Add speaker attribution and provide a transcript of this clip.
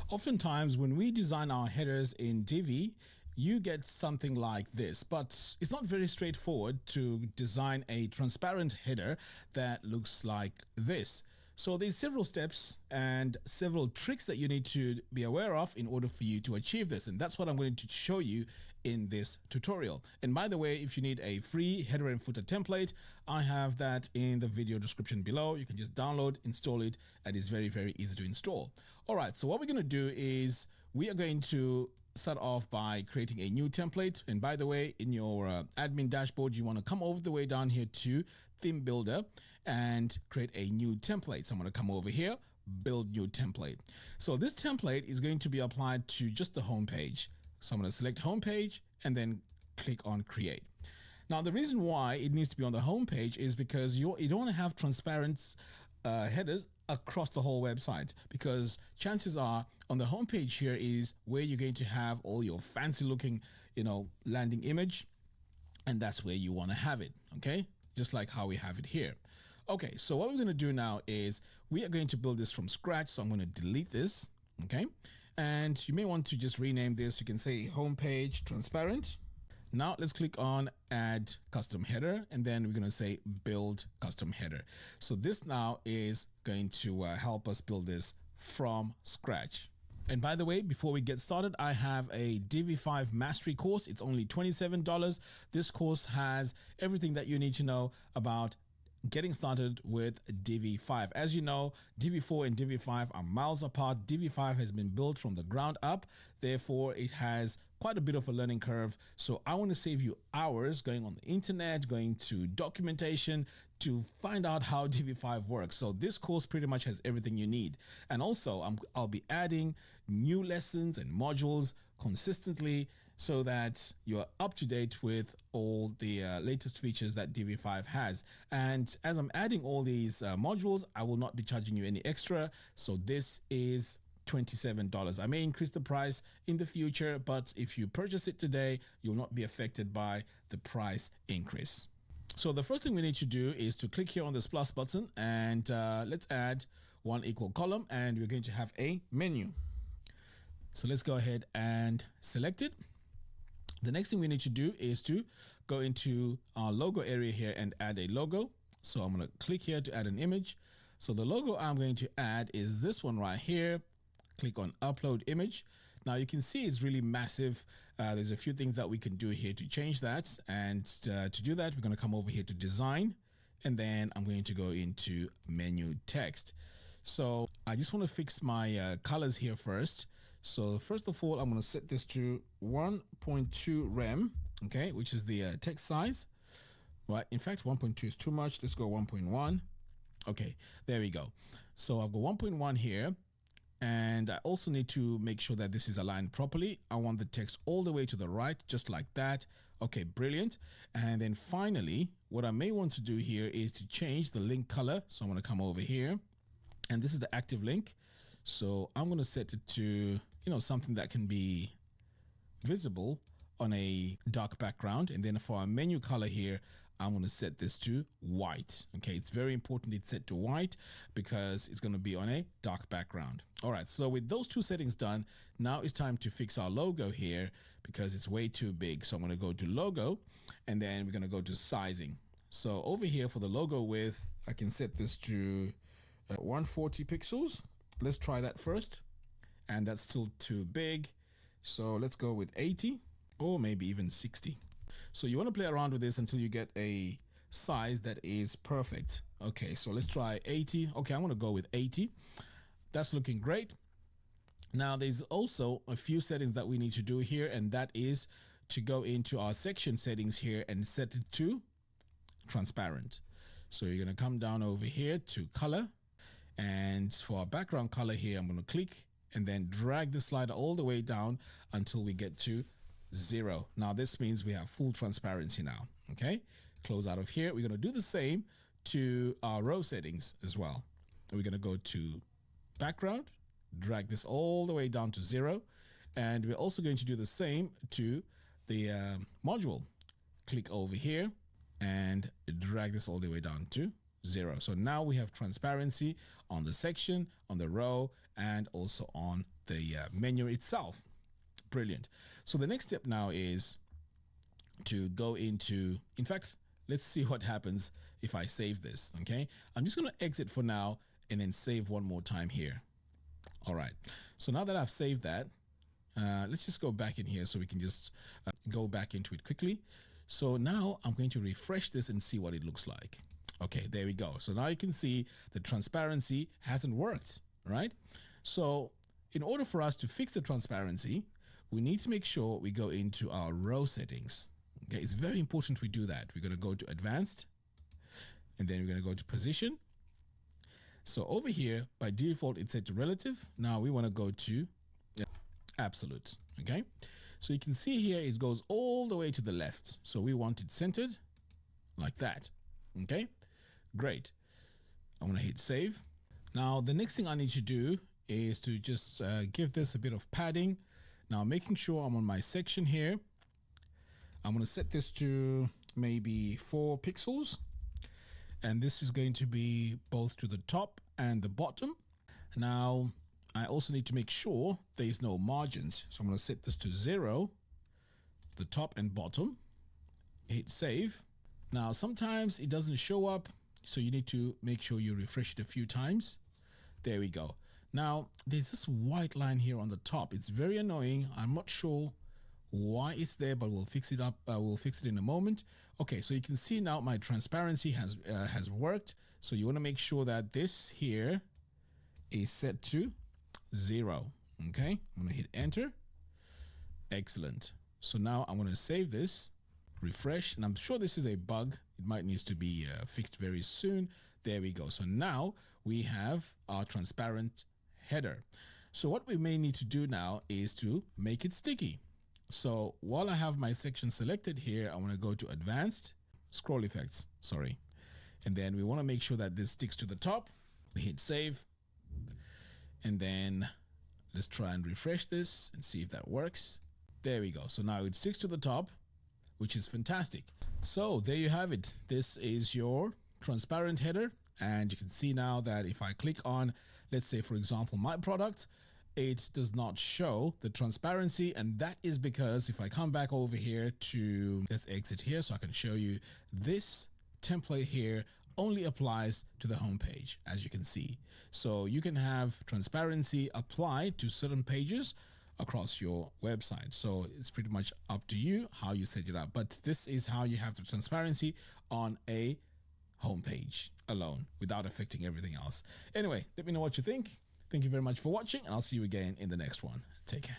Speaker 1: Oftentimes when we design our headers in Divi, you get something like this, but it's not very straightforward to design a transparent header that looks like this. So there's several steps and several tricks that you need to be aware of in order for you to achieve this. And that's what I'm going to show you in this tutorial. And by the way, if you need a free header and footer template, I have that in the video description below. You can just download, install it, and it's very, very easy to install. All right, so what we're going to do is we are going to start off by creating a new template. And by the way, in your admin dashboard, you want to come all the way down here to theme builder and create a new template. So I'm going to come over here, build new template. So this template is going to be applied to just the home page. So I'm going to select home page and then click on create. Now, the reason why it needs to be on the home page is because you don't want to have transparent headers across the whole website, because chances are on the homepage here is where you're going to have all your fancy looking, landing image, and that's where you want to have it. Okay, just like how we have it here. Okay, so what we're going to do now is we are going to build this from scratch. So I'm going to delete this. Okay, and you may want to just rename this. You can say homepage transparent. Now let's click on add custom header, and then we're going to say build custom header. So this now is going to help us build this from scratch. And by the way, before we get started, I have a Divi 5 mastery course. It's only $27. This course has everything that you need to know about getting started with Divi 5. As you know, Divi 4 and Divi 5 are miles apart. Divi 5 has been built from the ground up. Therefore, it has quite a bit of a learning curve. So I want to save you hours going on the internet, going to documentation to find out how Divi 5 works. So this course pretty much has everything you need. And also I'll be adding new lessons and modules consistently so that you're up to date with all the latest features that Divi 5 has. And as I'm adding all these modules, I will not be charging you any extra. So this is $27. I may increase the price in the future, but if you purchase it today, you'll not be affected by the price increase. So the first thing we need to do is to click here on this plus button, and let's add one equal column, and we're going to have a menu. So let's go ahead and select it. The next thing we need to do is to go into our logo area here and add a logo. So I'm going to click here to add an image. So the logo I'm going to add is this one right here. Click on upload image. Now you can see it's really massive. There's a few things that we can do here to change that. And to do that, we're going to come over here to design, and then I'm going to go into menu text. So I just want to fix my colors here first. So first of all, I'm going to set this to 1.2 rem, okay, which is the text size. Right. In fact, 1.2 is too much. Let's go 1.1. Okay, there we go. So I've got 1.1 here. And I also need to make sure that this is aligned properly. I want the text all the way to the right, just like that. Okay, brilliant. And then finally, what I may want to do here is to change the link color. So I'm going to come over here, and this is the active link. So I'm going to set it to, something that can be visible on a dark background. And then for our menu color here, I'm going to set this to white. Okay, it's very important it's set to white because it's going to be on a dark background. All right, so with those two settings done, now it's time to fix our logo here because it's way too big. So I'm going to go to logo, and then we're going to go to sizing. So over here for the logo width, I can set this to 140 pixels. Let's try that first. And that's still too big. So let's go with 80 or maybe even 60. So you want to play around with this until you get a size that is perfect. Okay, so let's try 80. Okay, I'm going to go with 80. That's looking great. Now there's also a few settings that we need to do here, and that is to go into our section settings here and set it to transparent. So you're going to come down over here to color, and for our background color here, I'm going to click and then drag the slider all the way down until we get to 0. Now this means we have full transparency now. Okay, close out of here. We're going to do the same to our row settings as well. We're going to go to background, drag this all the way down to 0, and we're also going to do the same to the module. Click over here and drag this all the way down to 0. So now we have transparency on the section, on the row, and also on the menu itself. Brilliant. So the next step now is to go into, in fact, let's see what happens if I save this. Okay, I'm just going to exit for now and then save one more time here. All right, so now that I've saved that, let's just go back in here so we can just go back into it quickly. So now I'm going to refresh this and see what it looks like. Okay, there we go. So now you can see the transparency hasn't worked, right? So in order for us to fix the transparency, we need to make sure we go into our row settings. Okay, it's very important we do that. We're going to go to advanced, and then we're going to go to position. So over here, by default, it's set to relative. Now we want to go to absolute. Okay, so you can see here it goes all the way to the left. So we want it centered like that. Okay, great. I'm going to hit save. Now the next thing I need to do is to just give this a bit of padding. Now making sure I'm on my section here. I'm going to set this to maybe 4 pixels. And this is going to be both to the top and the bottom. Now, I also need to make sure there's no margins. So I'm going to set this to 0, the top and bottom. Hit save. Now, sometimes it doesn't show up, so you need to make sure you refresh it a few times. There we go. Now, there's this white line here on the top. It's very annoying. I'm not sure why it's there, but we'll fix it up. We'll fix it in a moment. Okay, so you can see now my transparency has worked. So you want to make sure that this here is set to 0. Okay, I'm going to hit enter. Excellent. So now I'm going to save this, refresh, and I'm sure this is a bug. It might need to be fixed very soon. There we go. So now we have our transparent header. So what we may need to do now is to make it sticky. So while I have my section selected here, I want to go to advanced scroll effects, sorry. And then we want to make sure that this sticks to the top. We hit save. And then let's try and refresh this and see if that works. There we go. So now it sticks to the top, which is fantastic. So there you have it. This is your transparent header. And you can see now that if I click on, let's say, for example, my product, it does not show the transparency. And that is because if I come back over here to, let's exit here so I can show you, this template here only applies to the home page, as you can see. So you can have transparency applied to certain pages across your website. So it's pretty much up to you how you set it up. But this is how you have the transparency on a homepage alone without affecting everything else. Anyway, let me know what you think. Thank you very much for watching, and I'll see you again in the next one. Take care.